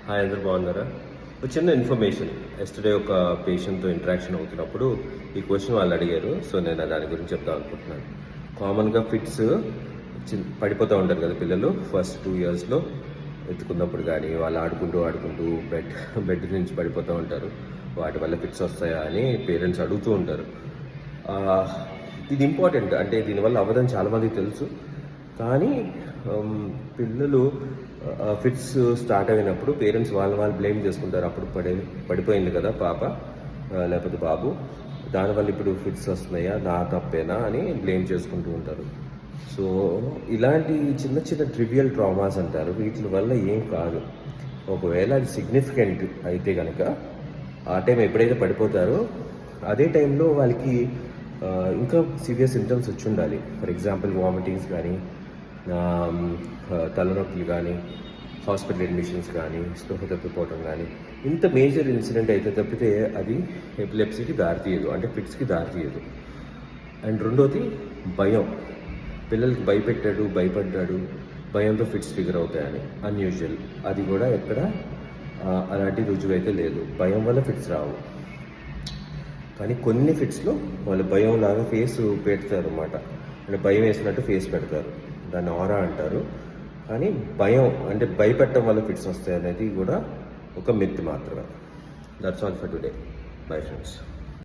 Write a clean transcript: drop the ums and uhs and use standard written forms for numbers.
Hi, అందరు బాగున్నారా? ఒక చిన్న ఇన్ఫర్మేషన్. ఎస్టర్డే ఒక పేషెంట్తో ఇంటరాక్షన్ అవుతున్నప్పుడు ఈ క్వశ్చన్ వాళ్ళు అడిగారు. సో నేను దాని గురించి చెప్దాం అనుకుంటున్నాను. కామన్గా ఫిట్స్ పడిపోతూ ఉంటారు కదా పిల్లలు ఫస్ట్ 2 yearsలో ఎత్తుకున్నప్పుడు, కానీ వాళ్ళు ఆడుకుంటూ బెడ్ నుంచి పడిపోతూ ఉంటారు. వాటి వల్ల ఫిట్స్ వస్తాయా అని పేరెంట్స్ అడుగుతూ ఉంటారు. ఇది ఇంపార్టెంట్. అంటే దీనివల్ల అవ్వదని చాలామందికి తెలుసు. కానీ పిల్లలు ఫిట్స్ స్టార్ట్ అయినప్పుడు పేరెంట్స్ వాళ్ళు బ్లేమ్ చేసుకుంటారు. అప్పుడు పడిపోయింది కదా పాప లేకపోతే బాబు, దానివల్ల ఇప్పుడు ఫిట్స్ వస్తున్నాయా, నా తప్పేనా అని బ్లేమ్ చేసుకుంటూ ఉంటారు. సో ఇలాంటి చిన్న ట్రివియల్ ట్రామాస్ అంటారు, వీటి వల్ల ఏం కాదు. ఒకవేళ అది సిగ్నిఫికెంట్ అయితే కనుక ఆ టైం ఎప్పుడైతే పడిపోతారో అదే టైంలో వాళ్ళకి ఇంకా సివియర్ సింటమ్స్ వచ్చి ఉండాలి. ఫర్ ఎగ్జాంపుల్ వామిటింగ్స్ కానీ, తలనొప్పులు కానీ, హాస్పిటల్ అడ్మిషన్స్ కానీ, స్పృహ తప్పిపోవటం కానీ, ఇంత మేజర్ ఇన్సిడెంట్ అయితే తప్పితే అది ఎపిలెప్సీకి దారితీయదు, అంటే ఫిట్స్కి దారితీయదు. అండ్ రెండోది భయం. పిల్లలకి భయపడ్డాడు, భయంతో ఫిట్స్ ఫిగర్ అవుతాయని అన్యూజువల్. అది కూడా ఎక్కడ అలాంటి రుజువు అయితే లేదు. భయం వల్ల ఫిట్స్ రావు. కానీ కొన్ని ఫిట్స్లో వాళ్ళు భయం లాగా ఫేస్ పెడతారు అన్నమాట. అంటే భయం వేసినట్టు ఫేస్ పెడతారు, దాన్ని ఆరా అంటారు. కానీ భయం అంటే భయపెట్టడం వల్ల ఫిట్స్ వస్తాయి అనేది కూడా ఒక మిత్ మాత్రమే. That's all for today. Bye friends.